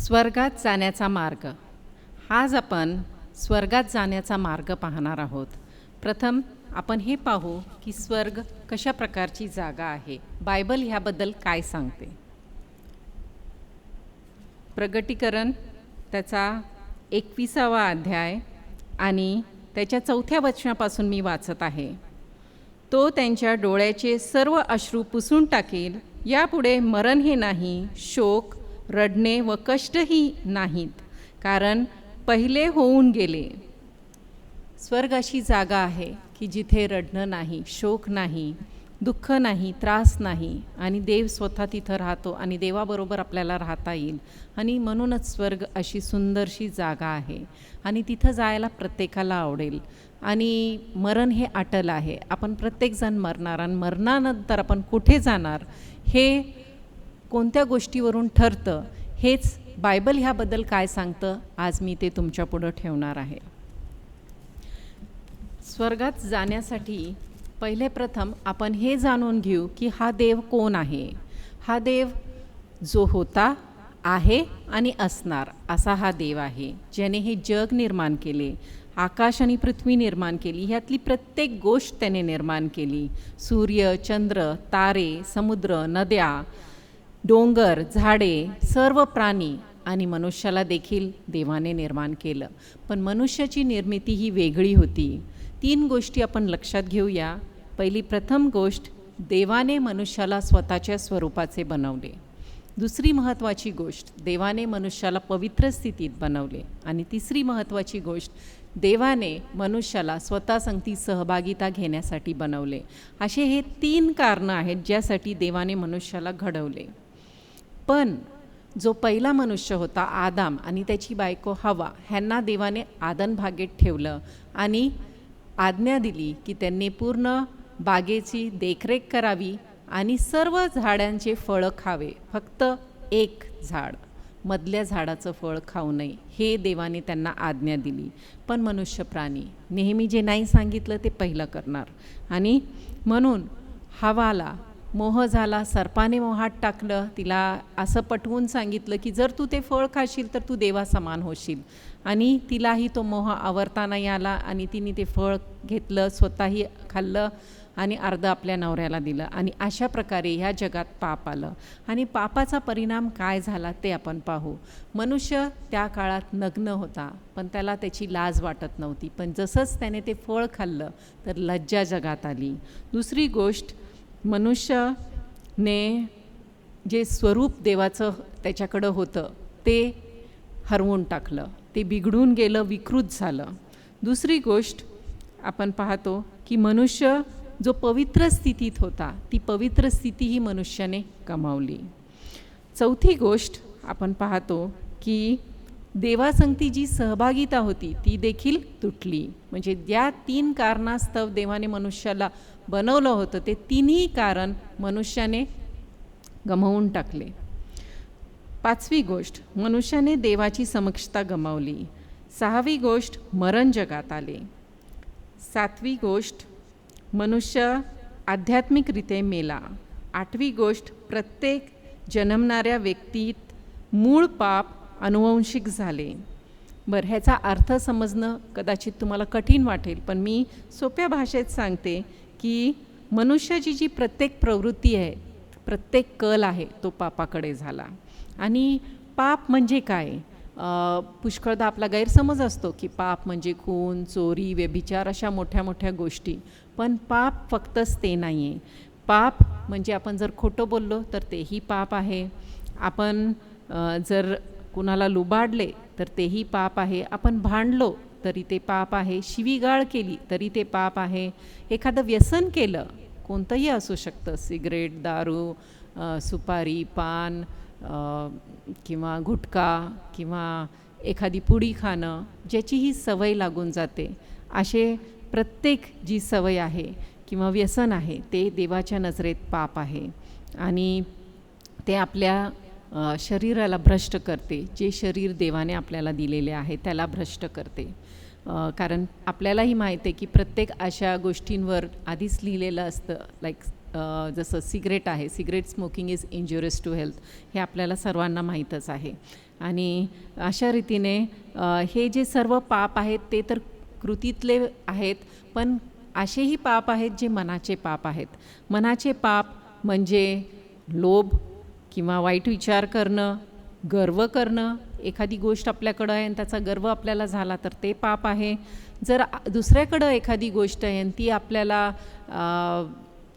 स्वर्गात जाण्याचा मार्ग. आज आपण स्वर्गात जाण्याचा मार्ग पाहणार आहोत. प्रथम आपण हे पाहू की स्वर्ग कशा प्रकारची जागा आहे. बायबल ह्याबद्दल काय सांगते. प्रगटीकरण त्याचा 21वा अध्याय आणि त्याच्या 4थ्या वचनापासून मी वाचत आहे. तो त्यांच्या डोळ्याचे सर्व अश्रू पुसून टाकेल. यापुढे मरण हे नाही, शोक, रडणे व कष्टही नाहीत, कारण पहिले होऊन गेले. स्वर्ग अशी जागा आहे की जिथे रडणं नाही, शोक नाही, दुःख नाही, त्रास नाही आणि देव स्वतः तिथं राहतो आणि देवाबरोबर आपल्याला राहता येईल. आणि म्हणूनच स्वर्ग अशी सुंदरशी जागा आहे आणि तिथं जायला प्रत्येकाला आवडेल. आणि मरण हे अटल आहे. आपण प्रत्येकजण मरणार आणि मरणानंतर आपण कुठे जाणार हे कोणत्या गोष्टीवरून ठरतं, हेच बायबल ह्याबद्दल काय सांगतं आज मी ते तुमच्यापुढं ठेवणार आहे. स्वर्गात जाण्यासाठी पहिले प्रथम आपण हे जाणून घेऊ की हा देव कोण आहे. हा देव जो होता, आहे आणि असणार असा हा देव आहे, ज्याने हे जग निर्माण केले, आकाश आणि पृथ्वी निर्माण केली. ह्यातली प्रत्येक गोष्ट त्याने निर्माण केली. सूर्य, चंद्र, तारे, समुद्र, नद्या, डोंगर, झाडे, सर्व प्राणी आणि मनुष्याला देखील देवाने निर्माण केलं. पण मनुष्याची निर्मिती ही वेगळी होती. 3 गोष्टी आपण लक्षात घेऊया. पहिली प्रथम गोष्ट, देवाने मनुष्याला स्वतःच्या स्वरूपाचे बनवले. दुसरी महत्त्वाची गोष्ट, देवाने मनुष्याला पवित्र स्थितीत बनवले. आणि तिसरी महत्त्वाची गोष्ट, देवाने मनुष्याला स्वतःसंगती सहभागिता घेण्यासाठी बनवले. असे हे 3 कारणं आहेत ज्यासाठी देवाने मनुष्याला घडवले. पण जो पहिला मनुष्य होता आदाम आणि त्याची बायको हवा, ह्यांना देवाने आदन भागेत ठेवलं आणि आज्ञा दिली की त्यांनी पूर्ण बागेची देखरेख करावी आणि सर्व झाडांचे फळं खावे, फक्त एक झाड, मधल्या झाडाचं फळ खाऊ नये, हे देवाने त्यांना आज्ञा दिली. पण मनुष्य प्राणी नेहमी जे नाही सांगितलं ते पहिलं करणार. आणि म्हणून हवाला मोह झाला, सर्पाने मोहात टाकलं. तिला असं पटवून सांगितलं की जर तू ते फळ खाशील तर तू देवासमान होशील. आणि तिलाही तो मोह आवरता नाही आला आणि तिने ते फळ घेतलं, स्वतःही खाल्लं आणि अर्ध आपल्या नवऱ्याला दिलं. आणि अशा प्रकारे ह्या जगात पाप आलं. आणि पापाचा परिणाम काय झाला ते आपण पाहू. मनुष्य त्या काळात नग्न होता, पण त्याला त्याची लाज वाटत नव्हती. पण जसंच त्याने ते फळ खाल्लं तर लज्जा जगात आली. दुसरी गोष्ट, मनुष्याने जे स्वरूप देवाचं त्याच्याकडं होतं ते हरवून टाकलं, ते बिघडून गेलं, विकृत झालं. दुसरी गोष्ट आपण पाहतो की मनुष्य जो पवित्र स्थितीत होता, ती पवित्र स्थिती ही मनुष्याने गमावली. चौथी गोष्ट आपण पाहतो की देवासंगती जी सहभागिता होती ती देखील तुटली. म्हणजे या 3 कारणास्तव देवाने मनुष्याला बनवलं होतं, ते 3ही कारण मनुष्याने गमावून टाकले. 5वी गोष्ट, मनुष्याने देवाची समक्षता गमावली. 6वी गोष्ट, मरण जगात आले. 7वी गोष्ट, मनुष्य आध्यात्मिकरित्या मेला. 8वी गोष्ट, प्रत्येक जन्मणाऱ्या व्यक्तीत मूळ पाप अनुवंशिक झाले. बरं, ह्याचा अर्थ समजणं कदाचित तुम्हाला कठीण वाटेल, पण मी सोप्या भाषेत सांगते की मनुष्याची जी प्रत्येक प्रवृत्ती आहे, प्रत्येक कल आहे, तो पापाकडे झाला. आणि पाप म्हणजे काय? पुष्कळदा आपला गैरसमज असतो की पाप म्हणजे खून, चोरी, व्यभिचार अशा मोठ्या मोठ्या गोष्टी. पण पाप फक्तच ते नाही आहे. पाप म्हणजे आपण जर खोटं बोललो तर तेही पाप आहे. आपण जर कुणाला लुबाडले तर तेही पाप आहे. आपण भांडलो तरी ते पाप आहे. शिवीगाळ केली तरी ते पाप आहे. एखादं व्यसन केलं, कोणतंही असू शकतं, सिगरेट, दारू, सुपारी, पान किंवा गुटखा किंवा एखादी पुडी खाणं, ज्याची ही सवय लागून जाते, असे प्रत्येक जी सवय आहे किंवा व्यसन आहे ते देवाच्या नजरेत पाप आहे. आणि ते आपल्या शरीराला भ्रष्ट करते. जे शरीर देवाने आपल्याला दिलेले आहे त्याला भ्रष्ट करते. कारण आपल्यालाही माहीत आहे की प्रत्येक अशा गोष्टींवर आधीच लिहिलेलं असतं, लाईक जसं सिगरेट आहे, cigarette smoking is injurious to health, हे आपल्याला सर्वांना माहीतच आहे. आणि अशा रीतीने हे जे सर्व पाप आहेत ते तर कृतीतले आहेत, पण असेही पाप आहेत जे मनाचे पाप आहेत. मनाचे पाप म्हणजे लोभ किंवा वाईट विचार करणं, गर्व करणं, एखादी गोष्ट आपल्याकडं आहे आणि त्याचा गर्व आपल्याला झाला तर ते पाप आहे. जर दुसऱ्याकडं एखादी गोष्ट आहे आणि ती आपल्याला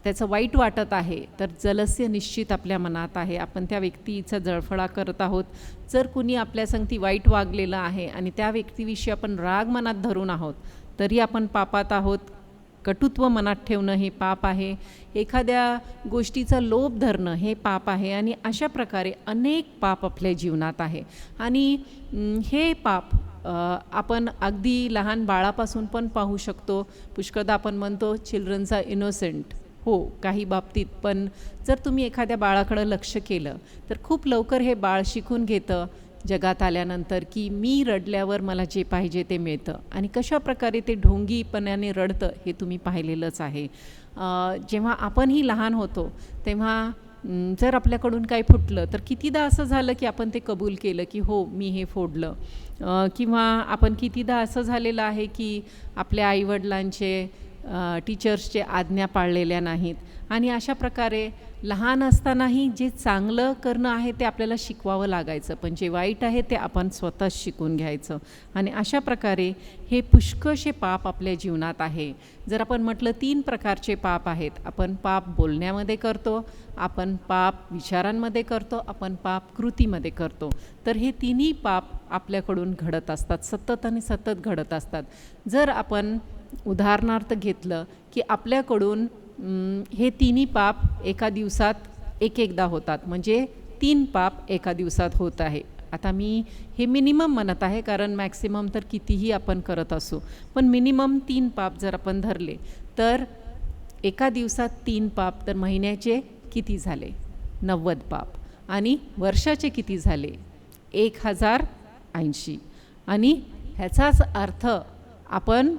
त्याचं वाईट वाटत आहे तर जलस्य निश्चित आपल्या मनात आहे, आपण त्या व्यक्तीचा जळफळा करत आहोत. जर कुणी आपल्या संगती वाईट वागलेलं आहे आणि त्या व्यक्तीविषयी आपण राग मनात धरून आहोत तरी आपण पापात आहोत. कटुत्व मनात ठेवणं हे पाप आहे. एखाद्या गोष्टीचा लोभ धरणं हे पाप आहे. आणि अशा प्रकारे अनेक पाप आपल्या जीवनात आहे. आणि हे पाप आपण अगदी लहान बाळापासून पण पाहू शकतो. पुष्कळदा आपण म्हणतो चिल्ड्रन्स आर इनोसेंट. हो, काही बाबतीत. पण जर तुम्ही एखाद्या बाळाकडं लक्ष केलं तर खूप लवकर हे बाळ शिकून घेतं जगात आल्यानंतर की मी रडल्यावर मला जे पाहिजे ते मिळतं. आणि कशा प्रकारे ते ढोंगीपणाने रडतं हे तुम्ही पाहिलेलंच आहे. जेव्हा आपणही लहान होतो तेव्हा जर आपल्याकडून काही फुटलं तर कितीदा असं झालं की आपण ते कबूल केलं की हो मी हे फोडलं. किंवा आपण कितीदा असं झालेलं आहे की आपल्या आईवडिलांचे टीचर्सचे आज्ञा पाळलेल्या नाहीत. आणि अशा प्रकारे लहान असतानाही जे चांगलं करणं आहे ते आपल्याला शिकवावं लागायचं, पण जे वाईट आहे ते आपण स्वतःच शिकून घ्यायचं. आणि अशा प्रकारे हे पुष्कळसे पाप आपल्या जीवनात आहे. जर आपण म्हटलं 3 प्रकारचे पाप आहेत. आपण पाप बोलण्यामध्ये करतो, आपण पाप विचारांमध्ये करतो, आपण पाप कृतीमध्ये करतो. तर हे तिन्ही पाप आपल्याकडून घडत असतात, सतत आणि सतत घडत असतात. जर आपण उदाहरणार्थ घेतलं की आपल्याकडून हे तिन्ही पाप एका दिवसात एकदा होतात, म्हणजे 3 पाप एका दिवसात होत आहे. आता मी हे मिनिमम म्हणत आहे कारण मॅक्सिमम तर कितीही आपण करत असू, पण मिनिमम 3 पाप जर आपण धरले तर एका दिवसात 3 पाप, तर महिन्याचे किती झाले? 90 पाप. आणि वर्षाचे किती झाले? 1080. आणि ह्याचाच अर्थ आपण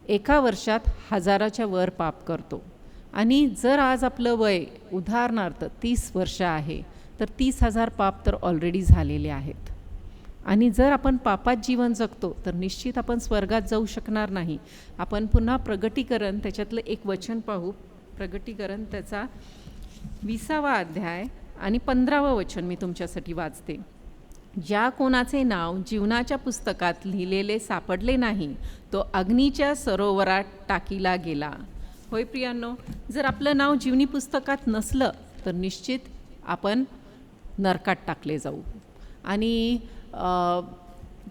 एका वर्षात 1000च्या वर पाप करतो. आणि जर आज आपलं वय उदाहरणार्थ 30 वर्ष आहे तर 30,000 पाप तर ऑलरेडी झालेले आहेत. आणि जर आपण पापात जीवन जगतो तर निश्चित आपण स्वर्गात जाऊ शकणार नाही. आपण पुन्हा प्रगटीकरण त्याच्यातलं एक वचन पाहू. प्रगटीकरण त्याचा 20वा अध्याय आणि 15वं वचन मी तुमच्यासाठी वाचते. ज्या कोणाचे नाव जीवनाच्या पुस्तकात लिहिलेले सापडले नाही तो अग्नीच्या सरोवरात टाकीला गेला. होय प्रियांनो, जर आपलं नाव जीवनी पुस्तकात नसलं तर निश्चित आपण नरकात टाकले जाऊ. आणि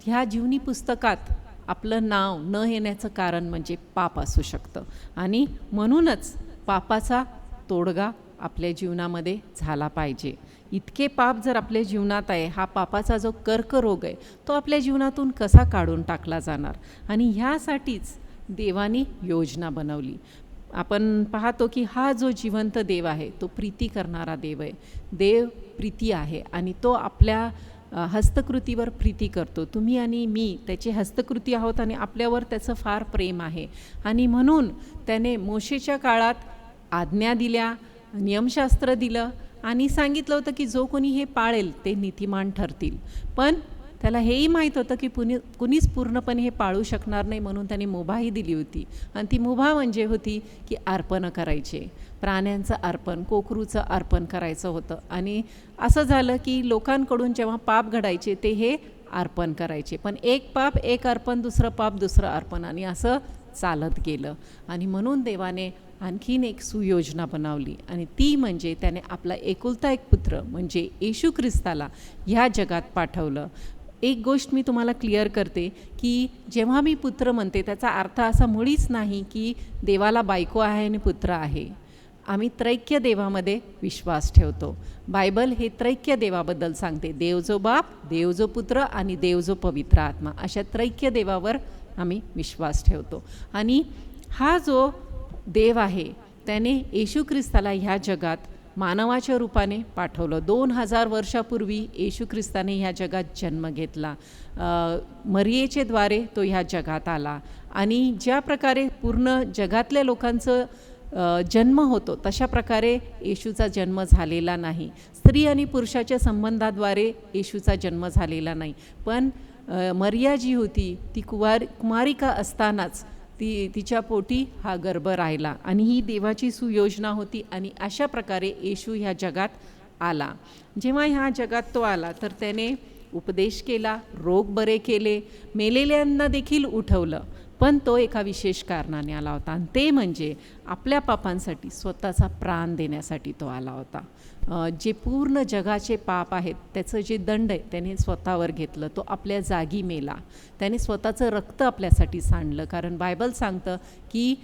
ह्या जीवनी पुस्तकात आपलं नाव न येण्याचं कारण म्हणजे पाप असू शकतं. आणि म्हणूनच पापाचा तोडगा आपल्या जीवनामध्ये झाला पाहिजे. इतके पाप जर आपल्या जीवनात आहे, हा पापाचा जो कर्करोग आहे तो आपल्या जीवनातून कसा काढून टाकला जाणार? आणि ह्यासाठीच देवाने योजना बनवली. आपण पाहतो की हा जो जिवंत देव आहे तो प्रीती करणारा देव आहे. देव प्रीती आहे आणि तो आपल्या हस्तकृतीवर प्रीती करतो. तुम्ही आणि मी त्याची हस्तकृती आहोत आणि आपल्यावर त्याचं फार प्रेम आहे. आणि म्हणून त्याने मोशेच्या काळात आज्ञा दिल्या, नियमशास्त्र दिलं आणि सांगितलं होतं की जो कोणी हे पाळेल ते नीतिमान ठरतील. पण त्याला हेही माहीत होतं की कुणीच पूर्णपणे हे पाळू शकणार नाही, म्हणून त्याने मुभाही दिली होती. आणि ती मुभा म्हणजे होती की अर्पण करायचे, प्राण्यांचं अर्पण, कोकरूचं अर्पण करायचं होतं. आणि असं झालं की लोकांकडून जेव्हा पाप घडायचे ते हे अर्पण करायचे, पण एक पाप एक अर्पण, दुसरं पाप दुसरं अर्पण, आणि असं चालत गेलं. आणि म्हणून देवाने आणखीन एक सुयोजना बनवली आणि ती म्हणजे त्याने आपला एकुलता एक पुत्र म्हणजे येशू ख्रिस्ताला ह्या जगात पाठवलं. एक गोष्ट मी तुम्हाला क्लिअर करते की जेव्हा मी पुत्र म्हणते त्याचा अर्थ असा मुळीच नाही की देवाला बायको आहे आणि पुत्र आहे. आम्ही त्रैक्य देवामध्ये विश्वास ठेवतो. बायबल हे त्रैक्य देवाबद्दल सांगते. देव जो बाप, देव जो पुत्र आणि देव जो पवित्र आत्मा, अशा त्रैक्य देवावर आम्ही विश्वास ठेवतो. आणि हा जो देव आहे त्याने येशू ख्रिस्ताला ह्या जगात मानवाच्या रूपाने पाठवलं. 2000 वर्षापूर्वी येशू ख्रिस्ताने ह्या जगात जन्म घेतला. मरियेचे द्वारे तो ह्या जगात आला. आणि ज्या प्रकारे पूर्ण जगातल्या लोकांचं जन्म होतो तशा प्रकारे येशूचा जन्म झालेला नाही. स्त्री आणि पुरुषाच्या संबंधाद्वारे येशूचा जन्म झालेला नाही. पण मरिया जी होती ती कुमारिका असतानाच तिच्या पोटी हा गर्भ राहिला आणि ही देवाची सुयोजना होती. आणि अशा प्रकारे येशू ह्या जगात आला. जेव्हा ह्या जगात तो आला तर त्याने उपदेश केला, रोग बरे केले, मेलेल्यांना देखील उठवलं. पण तो एका विशेष कारणाने आला होता आणि ते म्हणजे आपल्या पापांसाठी स्वतःचा प्राण देण्यासाठी तो आला होता. जे पूर्ण जगाचे पाप आहेत त्याचं जे दंड आहे त्याने स्वतःवर घेतलं. तो आपल्या जागी मेला. त्याने स्वतःचं रक्त आपल्यासाठी सांडलं. कारण बायबल सांगतं की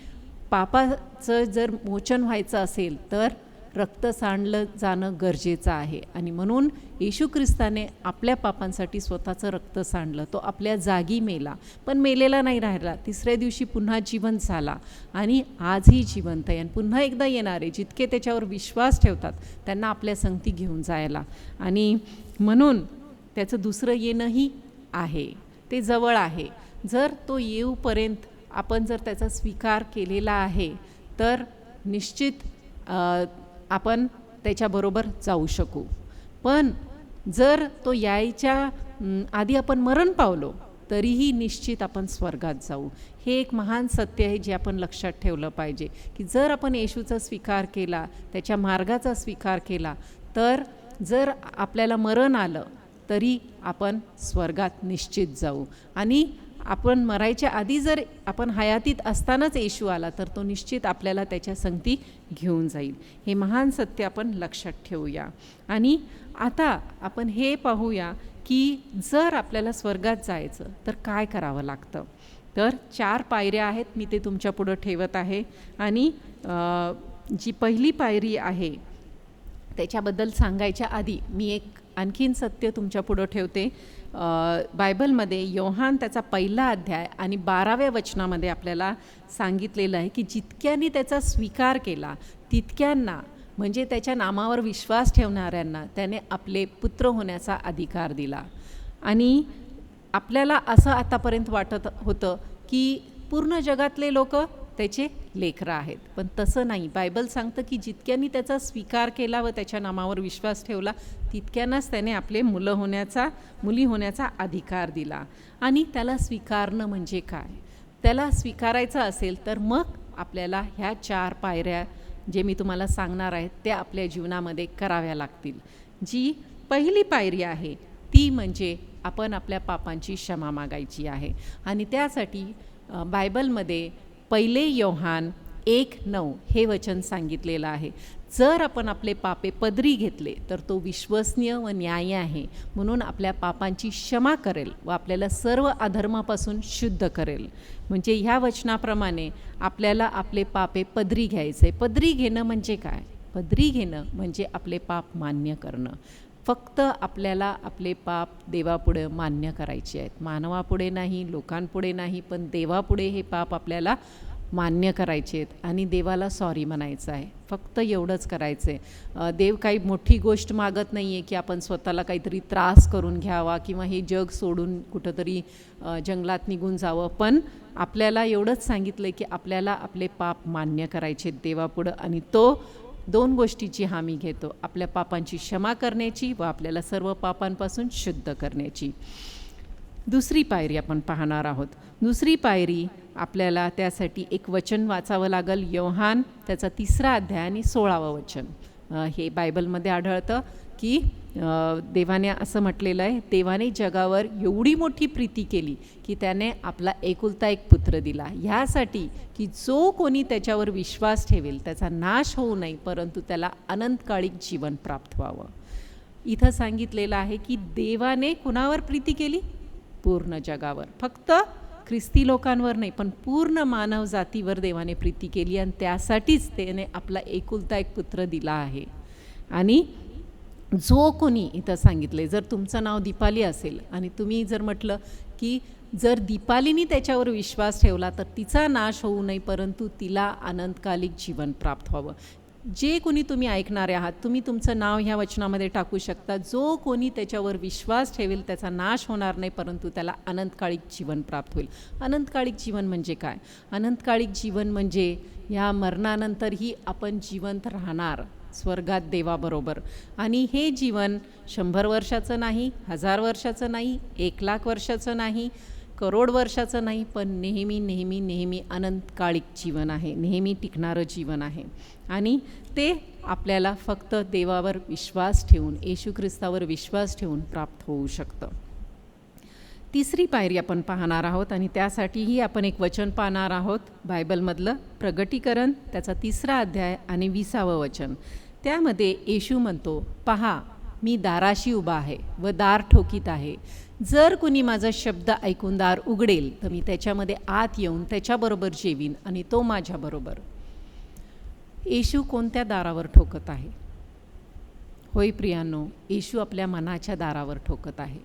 पापाचं जर मोचन व्हायचं असेल तर रक्त सांडलं जाणं गरजेचं आहे. आणि म्हणून येशू ख्रिस्ताने आपल्या पापांसाठी स्वतःचं रक्त सांडलं. तो आपल्या जागी मेला, पण मेलेला नाही राहिला. तिसऱ्या दिवशी पुन्हा जिवंत झाला आणि आजही जिवंत आहे आणि पुन्हा एकदा येणारे जितके त्याच्यावर विश्वास ठेवतात त्यांना आपल्या संगती घेऊन जायला. आणि म्हणून त्याचं दुसरं येणंही आहे, ते जवळ आहे. जर तो येऊपर्यंत आपण जर त्याचा स्वीकार केलेला आहे तर निश्चित आपण त्याच्याबरोबर जाऊ शकू. पण जर तो यायच्या आधी आपण मरण पावलो तरीही निश्चित आपण स्वर्गात जाऊ. हे एक महान सत्य आहे जे आपण लक्षात ठेवलं पाहिजे की जर आपण येशूचा स्वीकार केला, त्याच्या मार्गाचा स्वीकार केला, तर जर आपल्याला मरण आलं तरी आपण स्वर्गात निश्चित जाऊ. आणि आपण मरायच्या आधी जर आपण हयातीत असतानाच येशू आला तर तो निश्चित आपल्याला त्याच्या संगती घेऊन जाईल. हे महान सत्य आपण लक्षात ठेवूया. आणि आता आपण हे पाहूया की जर आपल्याला स्वर्गात जायचं तर काय करावं लागतं. तर 4 पायऱ्या आहेत, मी ते तुमच्या पुढं ठेवत आहे. आणि जी पहिली पायरी आहे त्याच्याबद्दल सांगायच्या आधी मी एक आणखीन सत्य तुमच्या पुढं ठेवते. बायबलमध्ये योहान त्याचा 1 अध्याय आणि 12व्या वचनामध्ये आपल्याला सांगितलेलं आहे की जितक्यांनी त्याचा स्वीकार केला तितक्यांना, म्हणजे त्याच्या नामावर विश्वास ठेवणाऱ्यांना त्याने आपले पुत्र होण्याचा अधिकार दिला. आणि आपल्याला असं आतापर्यंत वाटत होतं की पूर्ण जगातले लोक त्याचे लेकरं आहेत, पण तसं नाही. बायबल सांगतं की जितक्यांनी त्याचा स्वीकार केला व त्याच्या नामावर विश्वास ठेवला तितक्यांनाच त्याने आपले मुली होण्याचा अधिकार दिला. आणि त्याला स्वीकारणं म्हणजे काय? त्याला स्वीकारायचं असेल तर मग आपल्याला ह्या 4 पायऱ्या जे मी तुम्हाला सांगणार आहेत त्या आपल्या जीवनामध्ये कराव्या लागतील. जी पहिली पायरी आहे ती म्हणजे आपण आपल्या पापांची क्षमा मागायची आहे. आणि त्यासाठी बायबलमध्ये 1 योहान 1:9 हे वचन सांगितलेलं आहे. जर आपण आपले पापे पदरी घेतले तर तो विश्वसनीय व न्यायी आहे, म्हणून आपल्या पापांची क्षमा करेल व आपल्याला सर्व अधर्मापासून शुद्ध करेल. म्हणजे ह्या वचनाप्रमाणे आपल्याला आपले पापे पदरी घ्यायचे. पदरी घेणं म्हणजे काय? पदरी घेणं म्हणजे आपले पाप मान्य करणं. फक्त आपल्याला आपले पाप देवापुढे मान्य करायचे आहेत, मानवापुढे नाही, लोकांपुढे नाही, पण देवापुढे हे पाप आपल्याला मान्य करायचे आहेत आणि देवाला सॉरी म्हणायचं आहे. फक्त एवढंच करायचं आहे. देव काही मोठी गोष्ट मागत नाही आहे की आपण स्वतःला काहीतरी त्रास करून घ्यावा किंवा हे जग सोडून कुठंतरी जंगलात निघून जावं. पण आपल्याला एवढंच सांगितलं की आपल्याला आपले पाप मान्य करायचे आहेत देवापुढं. आणि तो 2 गोष्टीची हमी घेतो, आपल्या पापांची क्षमा करण्याची व आपल्याला सर्व पापांपासून शुद्ध करण्याची. दुसरी पायरी आपण पाहणार आहोत. दुसरी पायरी आपल्याला त्यासाठी एक वचन वाचावं लागेल. योहान त्याचा 3 अध्याय आणि 16वं वचन. हे बायबलमध्ये आढळतं की देवाने असं म्हटलेलं आहे, देवाने जगावर एवढी मोठी प्रीती केली की त्याने आपला एकुलता एक पुत्र दिला, ह्यासाठी की जो कोणी त्याच्यावर विश्वास ठेवेल त्याचा नाश होऊ नये, परंतु त्याला अनंतकालिक जीवन प्राप्त व्हावं. इथं सांगितलेलं आहे की देवाने कुणावर प्रीती केली? पूर्ण जगावर. फक्त ख्रिस्ती लोकांवर नाही, पण पूर्ण मानव जातीवर देवाने प्रीती केली आणि त्यासाठीच त्याने आपला एकुलता एक पुत्र दिला आहे. आणि जो कोणी, इथं सांगितले, जर तुमचं नाव दीपाली असेल आणि तुम्ही जर म्हटलं की जर दीपालीनी त्याच्यावर विश्वास ठेवला तर तिचा नाश होऊ नये, परंतु तिला अनंतकालिक जीवन प्राप्त व्हावं. जे कोणी तुम्ही ऐकणारे आहात, तुम्ही तुमचं नाव ह्या वचनामध्ये टाकू शकता. जो कोणी त्याच्यावर विश्वास ठेवेल त्याचा नाश होणार नाही, परंतु त्याला अनंतकाळिक जीवन प्राप्त होईल. अनंतकाळिक जीवन म्हणजे काय? अनंतकाळिक जीवन म्हणजे ह्या मरणानंतरही आपण जिवंत राहणार स्वर्गात देवाबरोबर. आणि हे जीवन 100 वर्षाचं नाही, 1000 वर्षाचं नाही, 1,00,000 वर्षाचं नाही, करोड वर्षाचं नाही, पण नेहमी नेहमी नेहमी अनंतकाळिक जीवन आहे, नेहमी टिकणारं जीवन आहे. आणि ते आपल्याला फक्त देवावर विश्वास ठेवून, येशू ख्रिस्तावर विश्वास ठेवून प्राप्त होऊ शकतं. तिसरी पायरी आपण पाहणार आहोत आणि त्यासाठीही आपण एक वचन पाहणार आहोत बायबलमधलं प्रगटीकरण त्याचा 3रा अध्याय आणि 20वे वचन. त्यामध्ये येशू म्हणतो, पहा मी दाराशी उभा आहे व दार ठोकीत आहे. जर कुणी माझा शब्द ऐकून दार उघडेल तर मी त्याच्यामध्ये आत येऊन त्याच्याबरोबर जेवीन आणि तो माझ्याबरोबर. येशू कोणत्या दारावर ठोकत आहे? होय प्रियांनो, येशू आपल्या मनाच्या दारावर ठोकत आहे.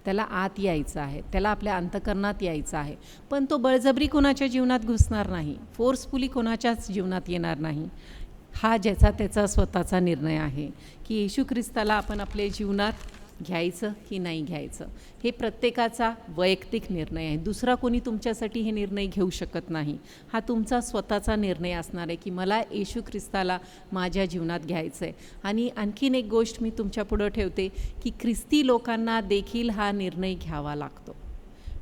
त्याला आत यायचं आहे, त्याला आपल्या अंतःकरणात यायचं आहे. पण तो बळजबरी कोणाच्या जीवनात घुसणार नाही, फोर्सफुली कोणाच्याच जीवनात येणार नाही. हा ज्याचा त्याचा स्वतःचा निर्णय आहे की येशू ख्रिस्ताला आपण आपल्या जीवनात घ्यायचं की नाही घ्यायचं. हे प्रत्येकाचा वैयक्तिक निर्णय आहे. दुसरा कोणी तुमच्यासाठी हे निर्णय घेऊ शकत नाही. हा तुमचा स्वतःचा निर्णय असणार आहे की मला येशू ख्रिस्ताला माझ्या जीवनात घ्यायचं आहे. आणि आणखीन एक गोष्ट मी तुमच्यापुढं ठेवते की ख्रिस्ती लोकांना देखील हा निर्णय घ्यावा लागतो.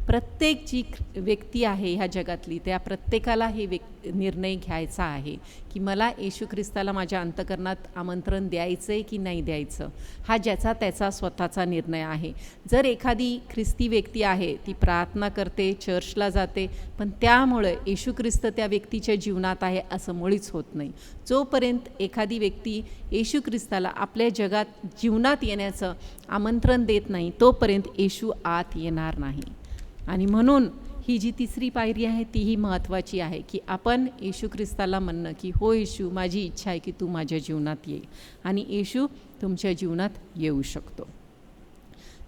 प्रत्येक जी व्यक्ती आहे ह्या जगातली, त्या प्रत्येकाला हे निर्णय घ्यायचा आहे की मला येशू ख्रिस्ताला माझ्या अंतःकरणात आमंत्रण द्यायचं आहे की नाही द्यायचं. हा ज्याचा त्याचा स्वतःचा निर्णय आहे. जर एखादी ख्रिस्ती व्यक्ती आहे, ती प्रार्थना करते, चर्चला जाते, पण त्यामुळे येशू ख्रिस्त त्या व्यक्तीच्या जीवनात आहे असं मुळीच होत नाही. जोपर्यंत एखादी व्यक्ती येशू ख्रिस्ताला आपल्या जगात जीवनात येण्याचं आमंत्रण देत नाही, तोपर्यंत येशू आत येणार नाही. आणि म्हणून ही जी 3री पायरी आहे तीही महत्त्वाची आहे की आपण येशू ख्रिस्ताला म्हणणं की हो येशू, माझी इच्छा आहे की तू माझ्या जीवनात ये. आणि येशू तुमच्या जीवनात येऊ शकतो.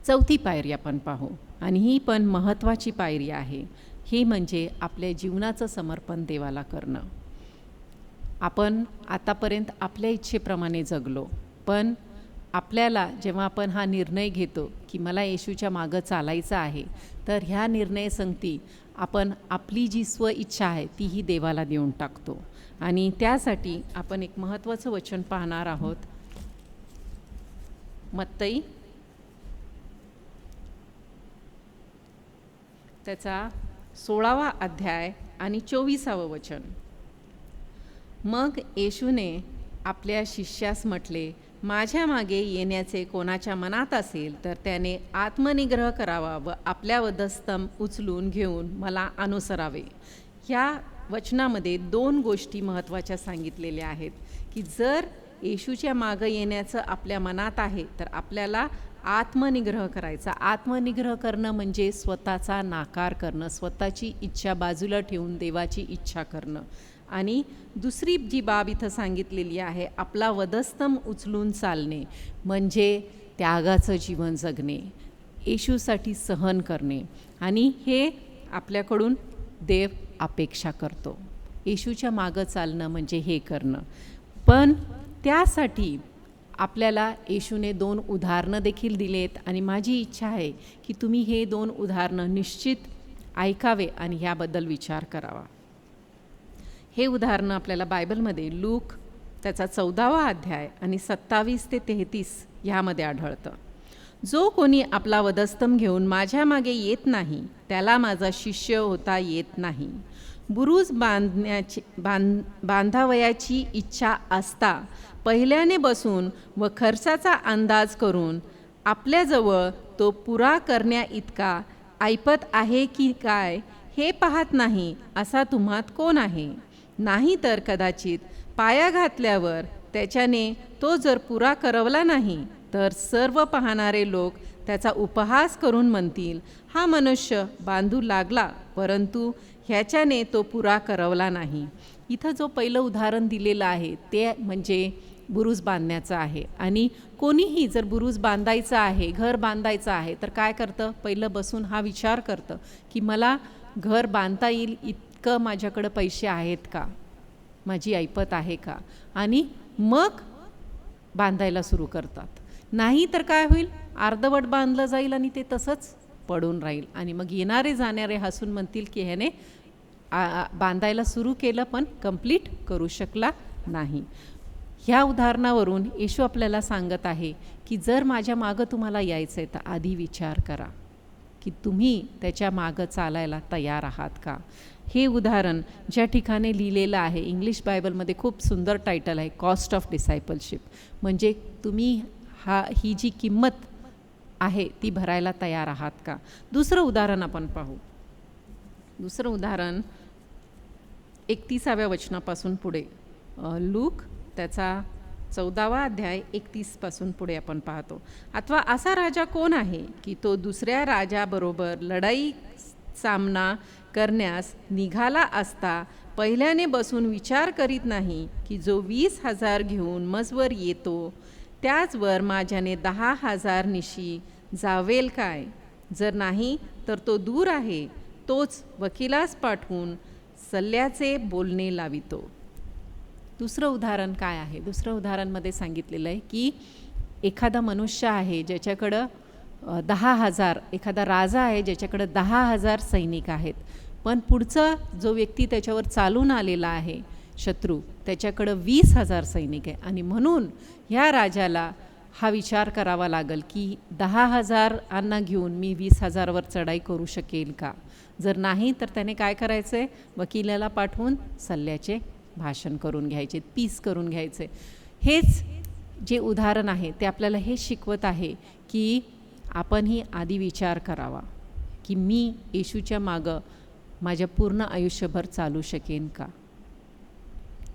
4थी पायरी आपण पाहू आणि ही पण महत्त्वाची पायरी आहे. ही म्हणजे आपल्या जीवनाचं समर्पण देवाला करणं. आपण आतापर्यंत आपल्या इच्छेप्रमाणे जगलो, पण आपल्याला जेव्हा आपण हा निर्णय घेतो की मला येशूच्या मागं चालायचं आहे, तर ह्या निर्णयासंगती आपण आपली जी स्व इच्छा आहे तीही देवाला देऊन टाकतो. आणि त्यासाठी आपण एक महत्त्वाचं वचन पाहणार आहोत. मत्तई त्याचा 16वा अध्याय आणि 24वे वचन. मग येशूने आपल्या शिष्यास म्हटले, माझ्या मागे येण्याचे कोणाच्या मनात असेल तर त्याने आत्मनिग्रह करावा व आपल्या वधस्तंभ उचलून घेऊन मला अनुसरावे. ह्या वचनामध्ये 2 गोष्टी महत्त्वाच्या सांगितलेल्या आहेत की जर येशूच्या मागं येण्याचं आपल्या मनात आहे तर आपल्याला आत्मनिग्रह करायचा. आत्मनिग्रह करणं म्हणजे स्वतःचा नाकार करणं, स्वतःची इच्छा बाजूला ठेवून देवाची इच्छा करणं. आणि दुसरी जी बाब इथं सांगितलेली आहे, आपला वधस्तंभ उचलून चालणे म्हणजे त्यागाचं जीवन जगणे, येशूसाठी सहन करणे. आणि हे आपल्याकडून देव अपेक्षा करतो. येशूच्या मागं चालणं म्हणजे हे करणं. पण त्यासाठी आपल्याला येशूने 2 उदाहरणं देखील दिलेत आणि माझी इच्छा आहे की तुम्ही हे 2 उदाहरणं निश्चित ऐकावे आणि ह्याबद्दल विचार करावा. हे उदाहरणं आपल्याला बायबलमध्ये लूक त्याचा 14वा अध्याय आणि 27 ते 33 ह्यामध्ये आढळतं. जो कोणी आपला वधस्तंभ घेऊन माझ्या मागे येत नाही त्याला माझा शिष्य होता येत नाही. बुरुज बांधावयाची इच्छा असता पहिल्याने बसून व खर्चाचा अंदाज करून आपल्याजवळ तो पुरा करण्या इतका ऐपत आहे की काय हे पाहत नाही असा तुम्हात कोण आहे? नाही तर कदाचित पाया घातल्यावर त्याच्याने तो जर पुरा करवला नाही तर सर्व पाहणारे लोक त्याचा उपहास करून म्हणतील, हा मनुष्य बांधू लागला परंतु ह्याच्याने तो पुरा करवला नाही. इथं जो पहिलं उदाहरण दिलेलं आहे ते म्हणजे बुरुज बांधण्याचं आहे. आणि कोणीही जर बुरुज बांधायचं आहे, घर बांधायचं आहे तर काय करतं? पहिलं बसून हा विचार करतं की मला घर बांधता येईल इतकं माझ्याकडं पैसे आहेत का, माझी ऐपत आहे का. आणि मग बांधायला सुरू करतात. नाही तर काय होईल, अर्धवट बांधलं जाईल आणि ते तसंच पडून राहील आणि मग येणारे जाणारे हसून म्हणतील की ह्याने बांधायला सुरू केलं पण कंप्लीट करू शकला नाही. ह्या उदाहरणावरून येशू आपल्याला सांगत आहे की जर माझ्या मागं तुम्हाला यायचं आहे तर आधी विचार करा की तुम्ही त्याच्या मागं चालायला तयार आहात का. हे उदाहरण ज्या ठिकाणी लिहिलेलं आहे, इंग्लिश बायबलमध्ये खूप सुंदर टायटल आहे, कॉस्ट ऑफ डिसायपलशिप. म्हणजे तुम्ही ही जी किंमत आहे ती भरायला तयार आहात का. दुसरं उदाहरण आपण पाहू. दुसरं उदाहरण 31व्या वचनापासून पुढे, लूक त्याचा 14वा अध्याय 31पासून पुढे आपण पाहतो. अथवा असा राजा कोण आहे की तो दुसऱ्या राजाबरोबर लढाई सामना करण्यास निघाला असता पहिल्याने बसून विचार करीत नाही की जो 20,000 घेऊन मजवर येतो त्याचवर माझ्याने 10,000 निशी जावेल काय. जर नाही तर तो दूर आहे, तोच वकिलास पाठवून सल्ल्याचे बोलणे लावितो. दुसरं उदाहरण काय आहे. दुसरं उदाहरणमध्ये सांगितलेलं आहे की एखादा मनुष्य आहे ज्याच्याकडं 10,000, एखादा राजा आहे ज्याच्याकडं 10,000 सैनिक आहेत, पण पुढचा जो व्यक्ती त्याच्यावर चालून आलेला आहे शत्रू, त्याच्याकडं 20,000 सैनिक आहे. आणि म्हणून ह्या राजाला हा विचार करावा लागेल की 10,000 घेऊन मी 20,000वर चढाई करू शकेल का. जर नाही तर त्याने काय करायचं आहे, वकिलाला पाठवून सल्ल्याचे भाषण करून घ्यायचे, पीस करून घ्यायचे. हेच जे उदाहरण आहे ते आपल्याला हे शिकवत आहे की आपणही आधी विचार करावा की मी येशूच्या मागं माझ्या पूर्ण आयुष्यभर चालू शकेन का.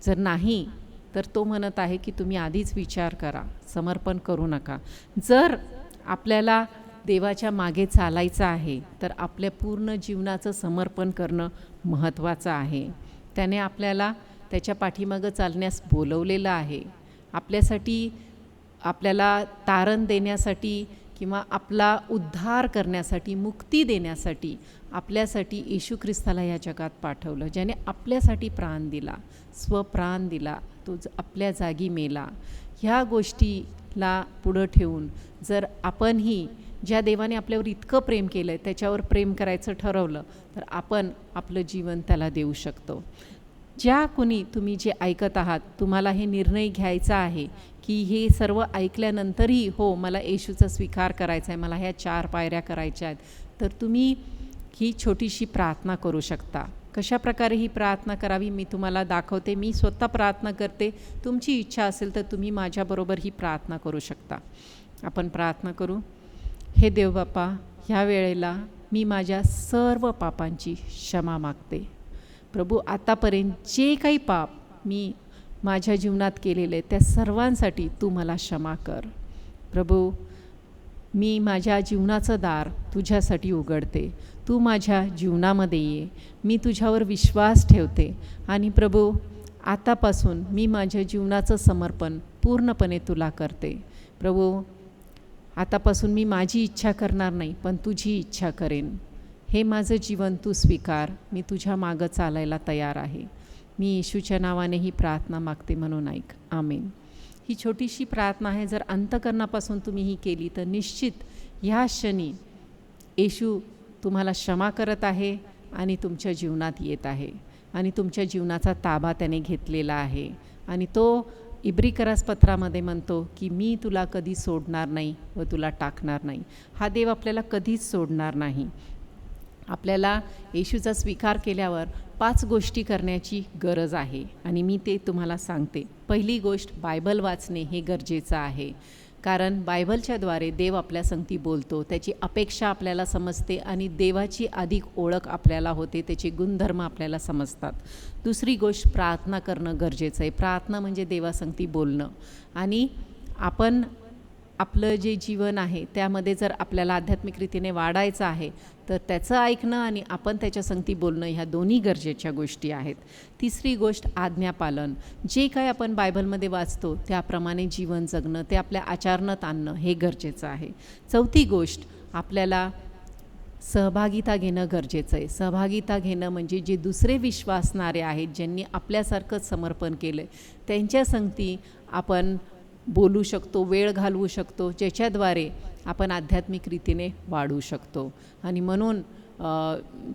जर नाही तर तो म्हणत आहे की तुम्ही आधीच विचार करा, समर्पण करू नका. जर आपल्याला देवाच्या मागे चालायचं आहे तर आपल्या पूर्ण जीवनाचं समर्पण करणं महत्त्वाचं आहे. त्याने आपल्याला त्याच्या पाठीमागं चालण्यास बोलवलेलं आहे. आपल्यासाठी, आपल्याला तारण देण्यासाठी किंवा आपला उद्धार करण्यासाठी, मुक्ती देण्यासाठी आपल्यासाठी येशू ख्रिस्ताला या जगात पाठवलं, ज्याने आपल्यासाठी प्राण दिला, स्वप्राण दिला, तो आपल्या जागी मेला. ह्या गोष्टीला पुढं ठेवून जर आपणही ज्या देवाने आपल्यावर इतकं प्रेम केलं आहे त्याच्यावर प्रेम करायचं ठरवलं तर आपण आपलं जीवन त्याला देऊ शकतो. ज्या कुणी तुम्ही जे ऐकत आहात, तुम्हाला हे निर्णय घ्यायचा आहे की हे सर्व ऐकल्यानंतरही हो मला येशूचा स्वीकार करायचा आहे, मला ह्या 4 पायऱ्या करायच्या आहेत, तर तुम्ही ही छोटीशी प्रार्थना करू शकता. कशा प्रकारे ही प्रार्थना करावी मी तुम्हाला दाखवते. मी स्वतः प्रार्थना करते. तुमची इच्छा असेल तर तुम्ही माझ्याबरोबर ही प्रार्थना करू शकता. आपण प्रार्थना करू. हे देवबापा, ह्या वेळेला मी माझ्या सर्व पापांची क्षमा मागते. प्रभू, आतापर्यंत जे काही पाप मी माझ्या जीवनात केलेले आहे त्या सर्वांसाठी तू मला क्षमा कर. प्रभू, मी माझ्या जीवनाचं दार तुझ्यासाठी उघडते. तू माझ्या जीवनामध्ये ये. मी तुझ्यावर विश्वास ठेवते आणि प्रभू आतापासून मी माझ्या जीवनाचं समर्पण पूर्णपणे तुला करते. प्रभू, आतापासून मी माझी इच्छा करणार नाही पण तुझी इच्छा करेन. हे माझं जीवन तू स्वीकार. मी तुझ्या मागं चालायला तयार आहे. मी येशूच्या नावाने ही प्रार्थना मागते म्हणून ऐक. आमेन. ही छोटीशी प्रार्थना आहे. जर अंतःकरणापासून तुम्ही ही केली तर निश्चित ह्या क्षणी येशू तुम्हाला क्षमा करत आहे आणि तुमच्या जीवनात येत आहे आणि तुमच्या जीवनाचा ताबा त्याने घेतलेला आहे. आणि तो इब्रिकरास पत्रामध्ये म्हणतो की मी तुला कधी सोडणार नाही व तुला टाकणार नाही. हा देव आपल्याला कधीच सोडणार नाही. आपल्याला येशूचा स्वीकार केल्यावर 5 गोष्टी करण्याची गरज आहे आणि मी ते तुम्हाला सांगते. पहिली गोष्ट, बायबल वाचणे हे गरजेचं आहे. कारण बायबलच्याद्वारे देव आपल्या संगती बोलतो, त्याची अपेक्षा आपल्याला समजते आणि देवाची अधिक ओळख आपल्याला होते, त्याचे गुणधर्म आपल्याला समजतात. दुसरी गोष्ट, प्रार्थना करणं गरजेचं आहे. प्रार्थना म्हणजे देवासंगती बोलणं. आणि आपण आपलं जे जीवन आहे त्यामध्ये जर आपल्याला आध्यात्मिक रीतीने वाढायचं आहे तर त्याचं ऐकणं आणि आपण त्याच्या संगती बोलणं ह्या दोन्ही गरजेच्या गोष्टी आहेत. तिसरी गोष्ट, आज्ञापालन. जे काय आपण बायबलमध्ये वाचतो त्याप्रमाणे जीवन जगणं, ते आपल्या आचरणात आणणं हे गरजेचं आहे. चौथी गोष्ट, आपल्याला सहभागिता घेणं गरजेचं आहे. सहभागिता घेणं म्हणजे जे दुसरे विश्वासणारे आहेत, ज्यांनी आपल्यासारखंच समर्पण केलं आहे, त्यांच्या संगती आपण बोलू शकतो, वेळ घालवू शकतो, ज्याच्याद्वारे आपण आध्यात्मिक रीतीने वाढू शकतो. आणि म्हणून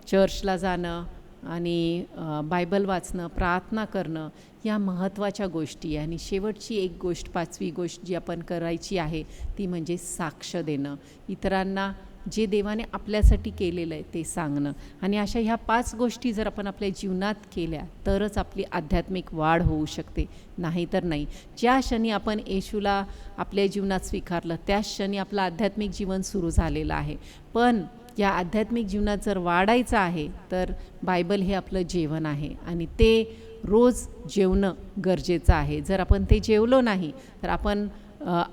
चर्चला जाणं आणि बायबल वाचणं, प्रार्थना करणं या महत्त्वाच्या गोष्टी आहे. आणि शेवटची एक गोष्ट, 5वी गोष्ट जी आपण करायची आहे ती म्हणजे साक्ष देणं. इतरांना जे देवाने आपल्यासाठी केलेलं आहे ते सांगणं. आणि अशा ह्या 5 गोष्टी जर आपण आपल्या जीवनात केल्या तरच आपली आध्यात्मिक वाढ होऊ शकते, नाहीतर नाही. ज्या क्षणी आपण येशूला आपल्या जीवनात स्वीकारलं त्याच क्षणी आपलं आध्यात्मिक जीवन सुरू झालेलं आहे. पण या आध्यात्मिक जीवनात जर वाढायचं आहे तर बायबल हे आपलं जेवण आहे आणि ते रोज जेवणं गरजेचं आहे. जर आपण ते जेवलो नाही तर आपण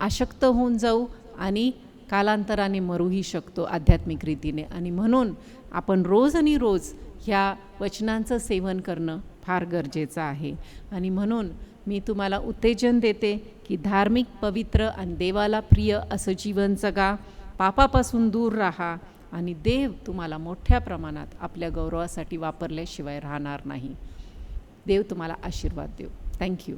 अशक्त होऊन जाऊ आणि कालांतराने मरूही शकतो आध्यात्मिक रीतीने. आणि म्हणून आपण रोज आणि रोज ह्या वचनांचं सेवन करणं फार गरजेचं आहे. आणि म्हणून मी तुम्हाला उत्तेजन देते की धार्मिक, पवित्र आणि देवाला प्रिय असं जीवन जगा, पापापासून दूर राहा आणि देव तुम्हाला मोठ्या प्रमाणात आपल्या गौरवासाठी वापरल्याशिवाय राहणार नाही. देव तुम्हाला आशीर्वाद देव. थँक्यू.